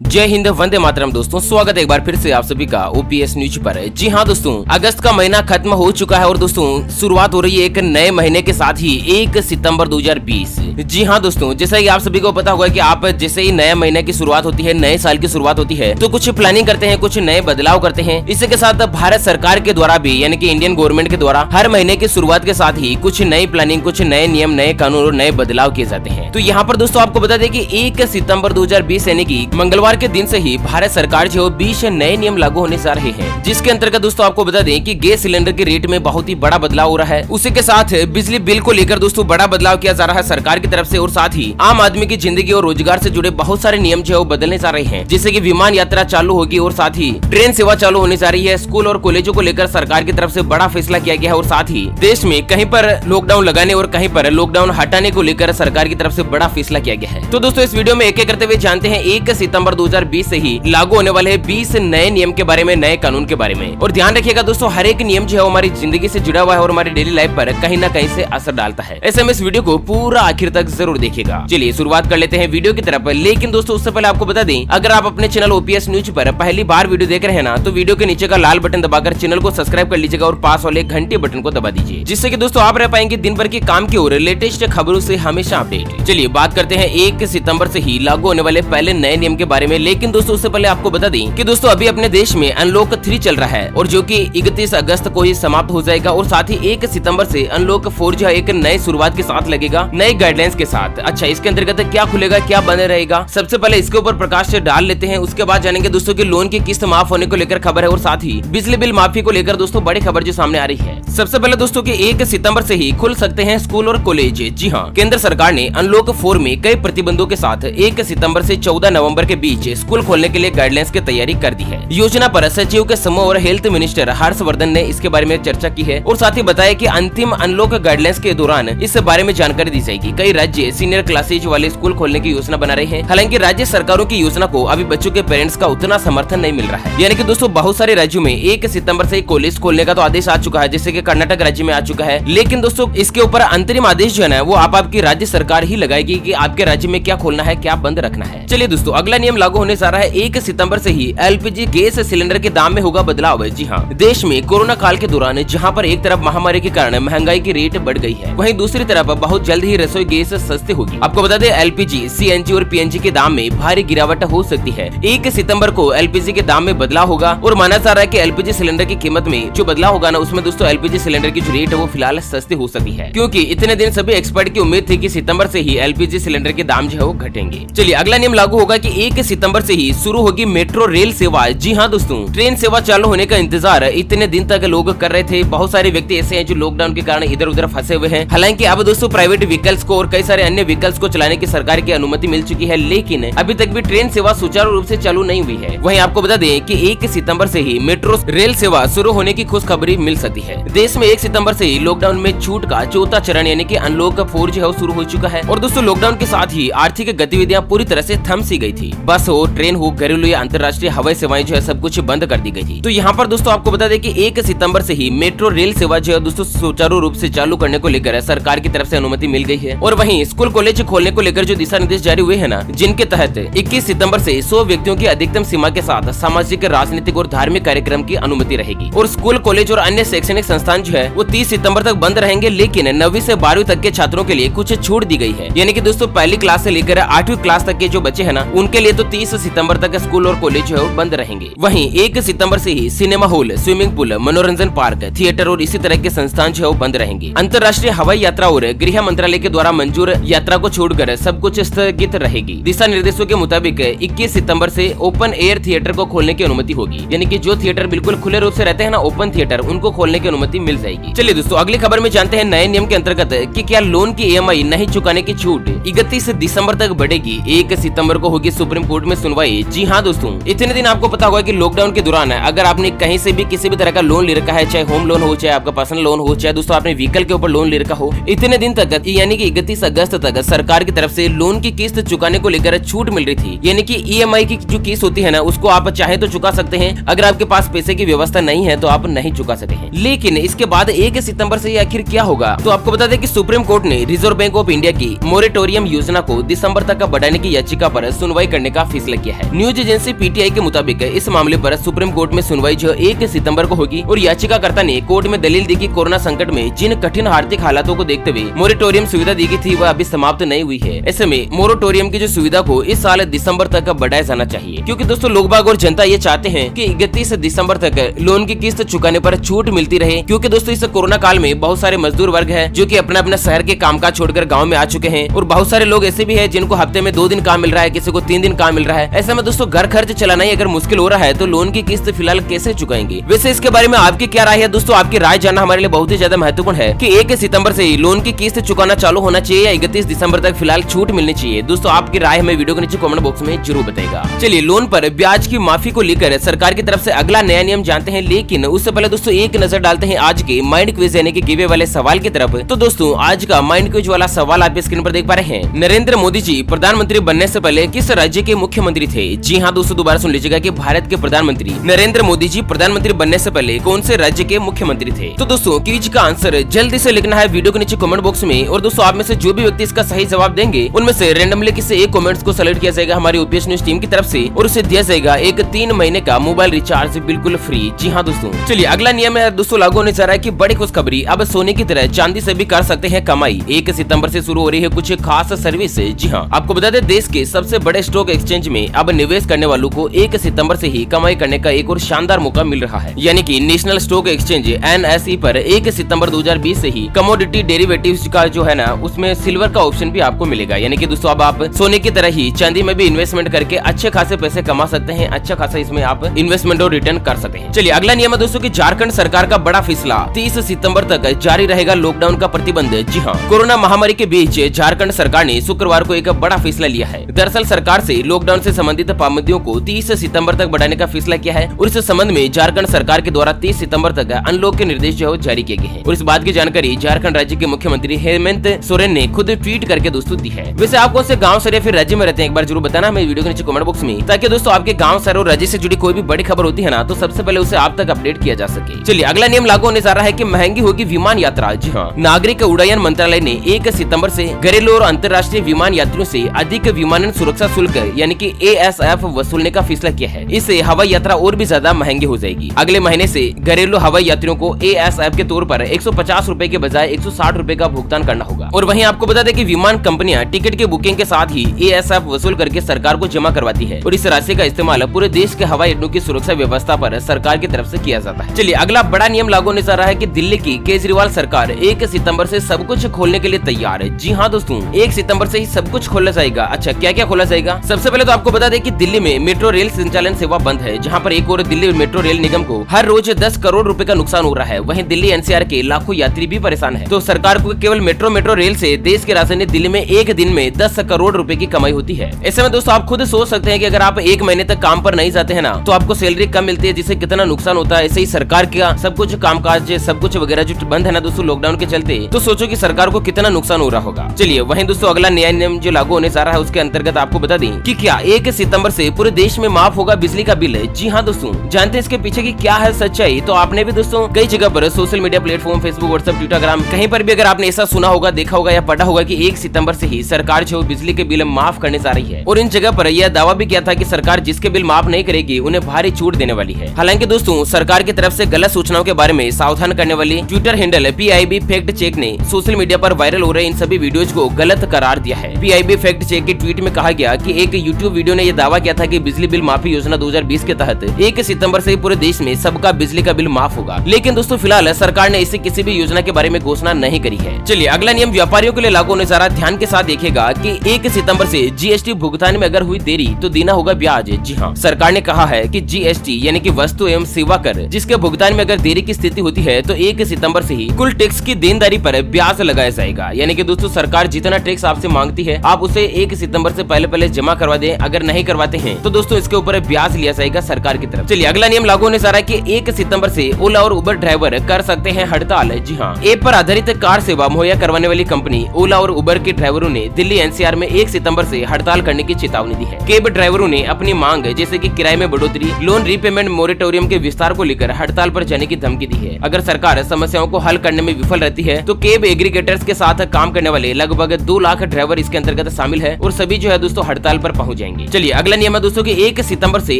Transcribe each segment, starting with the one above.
जय हिंद, वंदे मातरम। दोस्तों स्वागत है एक बार फिर से आप सभी का ओपीएस न्यूज पर। जी हाँ दोस्तों, अगस्त का महीना खत्म हो चुका है और दोस्तों शुरुआत हो रही है एक नए महीने के साथ ही 1 सितंबर 2020। जी हाँ दोस्तों, जैसा कि आप सभी को पता होगा कि आप जैसे ही नए महीने की शुरुआत होती है, नए साल की शुरुआत होती है, तो कुछ प्लानिंग करते हैं, कुछ नए बदलाव करते हैं। इसी के साथ भारत सरकार के द्वारा भी यानी कि इंडियन गवर्नमेंट के द्वारा हर महीने की शुरुआत के साथ ही कुछ नई प्लानिंग, कुछ नए नियम, नए कानून और नए बदलाव किए जाते हैं। तो यहाँ पर दोस्तों आपको बता दें कि 1 सितंबर 2020 यानी कि मंगलवार के दिन से ही भारत सरकार जो 20 नए नियम लागू होने जा रहे हैं, जिसके अंतर्गत दोस्तों आपको बता दें कि गैस सिलेंडर के रेट में बहुत ही बड़ा बदलाव हो रहा है। उसी के साथ बिजली बिल को लेकर दोस्तों बड़ा बदलाव किया जा रहा है सरकार की तरफ से, और साथ ही आम आदमी की जिंदगी और रोजगार से जुड़े बहुत सारे नियम जो है वो बदलने जा रहे हैं, जिससे कि विमान यात्रा चालू होगी और साथ ही ट्रेन सेवा चालू होने जा रही है। स्कूल और कॉलेजों को लेकर सरकार की तरफ से बड़ा फैसला किया गया है, और साथ ही देश में कहीं पर लॉकडाउन लगाने और कहीं पर लॉकडाउन हटाने को लेकर सरकार की तरफ से बड़ा फैसला किया गया है। तो दोस्तों इस वीडियो में एक एक करते हुए जानते हैं 1 सितंबर 2020 से ही लागू होने वाले 20 नए नियम के बारे में, नए कानून के बारे में। और ध्यान रखिएगा दोस्तों, हर एक नियम जो है हमारी जिंदगी से जुड़ा हुआ है और हमारी डेली लाइफ पर कहीं ना कहीं से असर डालता है। ऐसे में इस वीडियो को पूरा आखिर तक जरूर देखिएगा। चलिए शुरुआत कर लेते हैं वीडियो की तरफ। लेकिन दोस्तों उससे पहले आपको बता दें, अगर आप अपने चैनल ओपीएस न्यूज पर पहली बार वीडियो देख रहे हैं ना, तो वीडियो के नीचे का लाल बटन दबाकर चैनल को सब्सक्राइब कर लीजिएगा और पास वाले घंटे बटन को दबा दीजिए, जिससे कि दोस्तों आप रह पाएंगे दिन भर के काम की और लेटेस्ट खबरों से हमेशा अपडेट। चलिए बात करते हैं 1 सितंबर से ही लागू होने वाले पहले नए नियम के बारे में। लेकिन दोस्तों उससे पहले आपको बता दें कि दोस्तों अभी अपने देश में अनलॉक 3 चल रहा है और जो कि 31 अगस्त को ही समाप्त हो जाएगा, और साथ ही 1 सितंबर से अनलॉक 4 जो है एक नई शुरुआत के साथ लगेगा, नई गाइडलाइंस के साथ। अच्छा, इसके अंतर्गत क्या खुलेगा, क्या बंद रहेगा, सबसे पहले इसके ऊपर प्रकाश से डाल लेते हैं। उसके बाद जानेंगे दोस्तों की लोन की किस्त माफ होने को लेकर खबर है, और साथ ही बिजली बिल माफी को लेकर दोस्तों बड़ी खबर जो सामने आ रही है। सबसे पहले दोस्तों की 1 सितंबर से ही खुल सकते हैं स्कूल और कॉलेज। जी हाँ, केंद्र सरकार ने अनलॉक 4 में कई प्रतिबंधों के साथ 1 सितंबर से 14 नवंबर के बीच स्कूल खोलने के लिए गाइडलाइंस की तैयारी कर दी है। योजना पर सचिव के समूह और हेल्थ मिनिस्टर हर्षवर्धन ने इसके बारे में चर्चा की है, और साथ ही बताया कि अंतिम अनलॉक गाइडलाइंस के दौरान इस बारे में जानकारी दी जाएगी। कई राज्य सीनियर क्लासेज वाले स्कूल खोलने की योजना बना रहे हैं। हालांकि राज्य सरकारों की योजना को अभी बच्चों के पेरेंट्स का उतना समर्थन नहीं मिल रहा है। यानी कि दोस्तों बहुत सारे राज्यों में 1 सितंबर से कॉलेज खोलने का तो आदेश आ चुका है, जैसे कि कर्नाटक राज्य में आ चुका है। लेकिन दोस्तों इसके ऊपर अंतरिम आदेश जो है ना, वो आपकी राज्य सरकार ही लगाएगी कि आपके राज्य में क्या खोलना है, क्या बंद रखना है। चलिए दोस्तों अगला नियम लागू होने जा रहा है 1 सितंबर से ही एलपीजी गैस सिलेंडर के दाम में होगा बदलाव। जी हाँ, देश में कोरोना काल के दौरान जहाँ पर एक तरफ महामारी के कारण महंगाई की रेट बढ़ गई है, वहीं दूसरी तरफ बहुत जल्द ही रसोई गैस सस्ती होगी। आपको बता दें एलपीजी, सीएनजी और पीएनजी के दाम में भारी गिरावट हो सकती है। 1 सितंबर को एलपीजी के दाम में बदलाव होगा, और माना जा रहा है कि एलपीजी सिलेंडर की कीमत में जो बदलाव होगा ना, उसमें दोस्तों एलपीजी सिलेंडर की जो रेट है वो फिलहाल सस्ती हो सकती है, क्योंकि इतने दिन सभी एक्सपर्ट की उम्मीद थी कि सितंबर से ही एलपीजी सिलेंडर के दाम जो है वो घटेंगे। चलिए अगला नियम लागू होगा कि 1 सितंबर से ही शुरू होगी मेट्रो रेल सेवा। जी हाँ दोस्तों, ट्रेन सेवा चालू होने का इंतजार इतने दिन तक लोग कर रहे थे। बहुत सारे व्यक्ति ऐसे हैं जो लॉकडाउन के कारण इधर उधर फंसे हुए हैं। हालांकि अब दोस्तों प्राइवेट व्हीकल्स को और कई सारे अन्य व्हीकल्स को चलाने की सरकार की अनुमति मिल चुकी है, लेकिन अभी तक भी ट्रेन सेवा सुचारू रूप से चालू नहीं हुई है। वहीं आपको बता दें कि 1 सितंबर से ही मेट्रो रेल सेवा शुरू होने की खुशखबरी मिल सकती है। देश में 1 सितंबर से ही लॉकडाउन में छूट का चौथा चरण यानी कि अनलॉक 4 जो है शुरू हो चुका है, और दोस्तों लॉकडाउन के साथ ही आर्थिक गतिविधियां पूरी तरह से थम सी गई थी। बस हो, ट्रेन हो, घरेलू या अंतर्राष्ट्रीय हवाई सेवाएं जो है सब कुछ बंद कर दी गई थी। तो यहाँ पर दोस्तों आपको बता दें कि 1 सितंबर से ही मेट्रो रेल सेवा जो है दोस्तों सुचारू रूप से चालू करने को लेकर सरकार की तरफ से अनुमति मिल गई है। और वहीं स्कूल कॉलेज खोलने को लेकर जो दिशा निर्देश जारी हुए हैं ना, जिनके तहत 21 सितंबर से 100 व्यक्तियों की अधिकतम सीमा के साथ सामाजिक, राजनीतिक और धार्मिक कार्यक्रम की अनुमति रहेगी। और स्कूल कॉलेज और अन्य शैक्षणिक संस्थान जो है वो 30 सितंबर तक बंद रहेंगे, लेकिन 9वीं से 12वीं तक के छात्रों के लिए कुछ छूट दी गई है। यानी कि दोस्तों पहली क्लास से लेकर 8वीं क्लास तक के जो बच्चे हैं ना, उनके लिए तो 30 सितंबर तक स्कूल और कॉलेज जो है वो बंद रहेंगे। वहीं 1 सितंबर से ही सिनेमा हॉल, स्विमिंग पूल, मनोरंजन पार्क, थिएटर और इसी तरह के संस्थान जो है वो बंद रहेंगे। अंतर्राष्ट्रीय हवाई यात्रा और गृह मंत्रालय के द्वारा मंजूर यात्रा को छोड़कर सब कुछ स्थगित रहेगी। दिशा निर्देशों के मुताबिक 21 सितंबर से ओपन एयर थिएटर को खोलने की अनुमति होगी, यानी कि जो थिएटर बिल्कुल खुले रूप से रहते हैं ना, ओपन थिएटर, उनको खोलने की अनुमति मिल जाएगी। चलिए दोस्तों अगली खबर में जानते हैं नए नियम के अंतर्गत कि क्या लोन की ईएमआई नहीं चुकाने की छूट 31 दिसंबर तक बढ़ेगी। 1 सितंबर को होगी सुप्रीम कोर्ट में सुनवाई। जी हाँ दोस्तों, इतने दिन आपको पता होगा कि लॉकडाउन के दौरान अगर आपने कहीं से भी किसी भी तरह का लोन ले रखा है, चाहे होम लोन हो, चाहे आपका पर्सनल लोन हो, चाहे दोस्तों आपने व्हीकल के ऊपर लोन ले रखा हो, इतने दिन तक यानी कि 31 अगस्त तक सरकार की तरफ से लोन की किस्त चुकाने को लेकर छूट मिल रही थी। यानी कि ईएमआई की जो किस्त होती है ना, उसको आप चाहे तो चुका सकते हैं, अगर आपके पास पैसे की व्यवस्था नहीं है तो आप नहीं चुका सकते हैं। लेकिन इसके बाद 1 सितंबर से आखिर क्या होगा, तो आपको बता दें कि सुप्रीम कोर्ट ने रिजर्व बैंक ऑफ इंडिया की मोरेटोरियम योजना को दिसंबर तक बढ़ाने की याचिका पर सुनवाई करने का फैसला किया है। न्यूज एजेंसी पीटीआई के मुताबिक इस मामले पर सुप्रीम कोर्ट में सुनवाई जो 1 सितंबर को होगी और याचिकाकर्ता ने कोर्ट में दलील दी कि कोरोना संकट में जिन कठिन आर्थिक हालातों को देखते हुए मोरेटोरियम सुविधा दी गई थी वह अभी समाप्त नहीं हुई है। ऐसे में मोरेटोरियम की जो सुविधा को इस साल दिसंबर तक बढ़ाया जाना चाहिए, क्योंकि दोस्तों लोग बाग और जनता ये चाहते हैं कि 31 दिसंबर तक लोन की किस्त चुकाने पर छूट मिलती रहे, क्योंकि दोस्तों इस कोरोना काल में बहुत सारे मजदूर वर्ग है जो कि अपना अपना शहर के कामकाज छोड़कर गाँव में आ चुके हैं और बहुत सारे लोग ऐसे भी है जिनको हफ्ते में 2 दिन काम मिल रहा है, किसी को 3 दिन काम मिल रहा है। ऐसे में दोस्तों घर खर्च चलाना ही अगर मुश्किल हो रहा है तो लोन की किस्त फिलहाल कैसे चुकाएंगे। वैसे इसके बारे में आपकी क्या राय है दोस्तों? आपकी राय जानना हमारे लिए बहुत ही ज्यादा महत्वपूर्ण है कि 1 सितंबर से ही लोन की किस्त चुकाना चालू होना चाहिए या 31 दिसंबर तक फिलहाल छूट मिलनी चाहिए। दोस्तों आपकी राय हमें वीडियो के नीचे कमेंट बॉक्स में जरूर बताएगा। चलिए लोन पर ब्याज की माफी को लेकर सरकार की तरफ से अगला नया नियम जानते हैं, लेकिन उससे पहले दोस्तों एक नजर डालते हैं आज के माइंड क्विज यानी कि गिवे वाले सवाल की तरफ। तो दोस्तों आज का माइंड क्विज वाला सवाल आप स्क्रीन पर देख पा रहे हैं। नरेंद्र मोदी जी प्रधानमंत्री बनने से पहले किस राज्य के मुख्यमंत्री थे? जी हाँ दोस्तों दोबारा सुन लीजिएगा कि भारत के प्रधानमंत्री नरेंद्र मोदी जी प्रधानमंत्री बनने से पहले कौन से राज्य के मुख्यमंत्री थे? तो दोस्तों क्विज का आंसर जल्दी से लिखना है वीडियो के नीचे कमेंट बॉक्स में, और दोस्तों आप में से जो भी व्यक्ति इसका सही जवाब देंगे उनमें से रेंडमली किसी एक कमेंट्स को सेलेक्ट किया जाएगा हमारी ओपीएस न्यूज टीम की तरफ से और उसे दिया जाएगा एक 3 महीने का मोबाइल रिचार्ज बिल्कुल फ्री। जी हाँ दोस्तों चलिए अगला नियम है दोस्तों लागू होने जा रहा है कि बड़ी खुशखबरी, अब सोने की तरह चांदी से भी कर सकते हैं कमाई। 1 सितंबर से शुरू हो रही है कुछ खास सर्विस। जी हाँ आपको बता दें देश के सबसे बड़े स्टॉक एक्सचेंज में अब निवेश करने वालों को 1 सितंबर से ही कमाई करने का एक और शानदार मौका मिल रहा है, यानी कि नेशनल स्टॉक एक्सचेंज NSE पर 1 सितंबर 2020 से ही कमोडिटी डेरिवेटिव्स का जो है ना उसमें सिल्वर का ऑप्शन भी आपको मिलेगा, यानी कि दोस्तों अब आप सोने की तरह ही चांदी में भी इन्वेस्टमेंट करके अच्छे खासे पैसे कमा सकते हैं, अच्छा खासा इसमें आप इन्वेस्टमेंट और रिटर्न कर सकते हैं। चलिए अगला नियम है दोस्तों कि झारखंड सरकार का बड़ा फैसला, 30 सितंबर तक जारी रहेगा लॉकडाउन का प्रतिबंध। जी हाँ कोरोना महामारी के बीच झारखंड सरकार ने शुक्रवार को एक बड़ा फैसला लिया है। दरअसल सरकार से लॉकडाउन से संबंधित पाबंदियों को 30 सितंबर तक बढ़ाने का फैसला किया है और इस संबंध में झारखंड सरकार के द्वारा 30 सितंबर तक अनलॉक के निर्देश जो है जारी किए गए हैं और इस बात की जानकारी झारखंड राज्य के मुख्यमंत्री हेमंत सोरेन ने खुद ट्वीट करके दोस्तों दी है। वैसे आप कौन से गाँव शहर या फिर राज्य में रहते हैं एक बार जरूर बताना हमें वीडियो के नीचे कमेंट बॉक्स में, ताकि दोस्तों आपके गाँव शहर और राज्य से जुड़ी कोई भी बड़ी खबर होती है ना तो सबसे पहले उसे आप तक अपडेट किया जा सके। चलिए अगला नियम लागू होने जा रहा है कि महंगी होगी विमान यात्रा। जी हाँ नागरिक उड्डयन मंत्रालय ने 1 सितंबर से घरेलू और अंतर्राष्ट्रीय विमान यात्रियों से अधिक विमानन सुरक्षा शुल्क यानी कि ASF वसूलने का फैसला किया है। इससे हवाई यात्रा और भी ज्यादा महंगी हो जाएगी। अगले महीने से घरेलू हवाई यात्रियों को ASF के तौर पर 150 रुपए के बजाय 160 रुपए का भुगतान करना होगा। और वहीं आपको बता दें कि विमान कंपनियां टिकट की बुकिंग के साथ ही ASF वसूल करके सरकार को जमा करवाती है और इस राशि का इस्तेमाल पूरे देश के हवाई अड्डों की सुरक्षा व्यवस्था पर सरकार की तरफ से किया जाता है। चलिए अगला बड़ा नियम लागू होने जा रहा है कि दिल्ली की केजरीवाल सरकार 1 सितंबर से सब कुछ खोलने के लिए तैयार है। जी हाँ दोस्तों 1 सितंबर से ही सब कुछ खोला जाएगा। अच्छा क्या क्या खोला जाएगा? सबसे पहले तो आपको बता दें कि दिल्ली में मेट्रो रेल संचालन सेवा बंद है, जहां पर एक और दिल्ली मेट्रो रेल निगम को हर रोज 10 करोड़ रुपए का नुकसान हो रहा है। वहीं दिल्ली NCR के लाखों यात्री भी परेशान है। तो सरकार को केवल मेट्रो रेल से देश की राजधानी दिल्ली में एक दिन में 10 करोड़ रुपए की कमाई होती है। ऐसे में दोस्तों आप खुद सोच सकते हैं कि अगर आप 1 महीने तक काम पर नहीं जाते हैं ना तो आपको सैलरी कम मिलती है, जिससे कितना नुकसान होता है। ऐसे ही सरकार का सब कुछ कामकाज सब कुछ वगैरह जो बंद है ना दोस्तों लॉकडाउन के चलते, तो सोचो कि सरकार को कितना नुकसान हो रहा होगा। चलिए वहीं दोस्तों अगला नया नियम जो लागू होने जा रहा है उसके अंतर्गत आपको बता दें कि क्या 1 सितंबर से पूरे देश में माफ होगा बिजली का बिल। जी हाँ दोस्तों जानते हैं इसके पीछे की क्या है सच्चाई। तो आपने भी दोस्तों कई जगह पर social media platform Facebook WhatsApp ट्विटरग्राम कहीं पर भी अगर आपने ऐसा सुना होगा देखा होगा या पढ़ा होगा कि 1 सितंबर से ही सरकार जो बिजली के बिल माफ करने जा रही है और इन जगह पर यह दावा भी किया था कि सरकार जिसके बिल माफ नहीं करेगी उन्हें भारी छूट देने वाली है। हालांकि दोस्तों सरकार की तरफ से गलत सूचनाओं के बारे में सावधान करने वाली Twitter handle PIB fact check ने सोशल मीडिया पर वायरल हो रहे इन सभी वीडियोज को गलत करार दिया है। PIB फैक्ट चेक के ट्वीट में कहा गया कि एक यूट्यूब वीडियो ने यह दावा किया था कि बिजली बिल माफी योजना 2020 के तहत 1 सितंबर से पूरे देश में सबका बिजली का बिल माफ होगा, लेकिन दोस्तों फिलहाल सरकार ने इसे किसी भी योजना के बारे में घोषणा नहीं करी है। चलिए अगला नियम व्यापारियों के लिए लागू होने जा रहा है। ध्यान के साथ देखिएगा कि 1 सितंबर से GST भुगतान में अगर हुई देरी तो देना होगा ब्याज। जी हाँ सरकार ने कहा है कि GST यानी कि वस्तु एवं सेवा कर जिसके भुगतान में अगर देरी की स्थिति होती है तो 1 सितंबर से ही कुल टैक्स की देनदारी पर ब्याज लगाया जाएगा। यानी कि दोस्तों सरकार जितना टैक्स आपसे मांगती है आप उसे 1 सितंबर से पहले जमा करवा दें। अगर नहीं करवाते हैं तो दोस्तों इसके ऊपर ब्याज लिया जाएगा सरकार की तरफ। चलिए अगला नियम लागू होने जा रहा है कि 1 सितंबर से ओला और उबर ड्राइवर कर सकते हैं हड़ताल। जी हाँ ऐप पर आधारित कार सेवा मुहैया करवाने वाली कंपनी ओला और उबर के ड्राइवरों ने दिल्ली NCR में 1 सितंबर से हड़ताल करने की चेतावनी दी है। कैब ड्राइवरों ने अपनी मांग जैसे कि किराए में बढ़ोतरी, लोन रीपेमेंट मोरेटोरियम के विस्तार को लेकर हड़ताल पर जाने की धमकी दी है। अगर सरकार समस्याओं को हल करने में विफल रहती है तो कैब एग्रीगेटर्स के साथ काम करने वाले लगभग 2 लाख ड्राइवर इसके अंतर्गत शामिल है और सभी जो है दोस्तों हड़ताल पर पहुंच हो जाएंगे। चलिए अगला नियम है दोस्तों कि 1 सितंबर से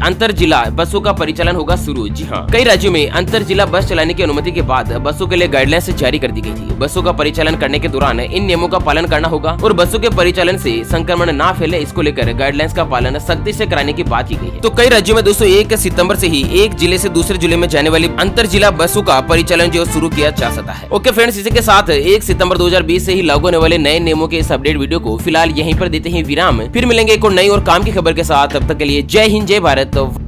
अंतर जिला बसों का परिचालन होगा शुरू। जी हाँ, कई राज्यों में अंतर जिला बस चलाने की अनुमति के बाद बसों के लिए गाइडलाइंस जारी कर दी गई थी। बसों का परिचालन करने के दौरान इन नियमों का पालन करना होगा और बसों के परिचालन से संक्रमण ना फैले, इसको लेकर गाइडलाइंस का पालन सख्ती से कराने की बात की गई है। तो कई राज्यों में दोस्तों 1 सितंबर से ही एक जिले से दूसरे जिले में जाने वाली अंतर जिला बसों का परिचालन जो शुरू किया जा सकता है। ओके फ्रेंड्स, इसी के साथ 1 सितंबर 2020 से ही लागू होने वाले नए नियमों के इस अपडेट वीडियो को फिलहाल यहीं पर देते हैं विराम। फिर मिलेंगे एक और नई और काम की खबर के साथ, तब तक के लिए जय हिंद, जय भारत।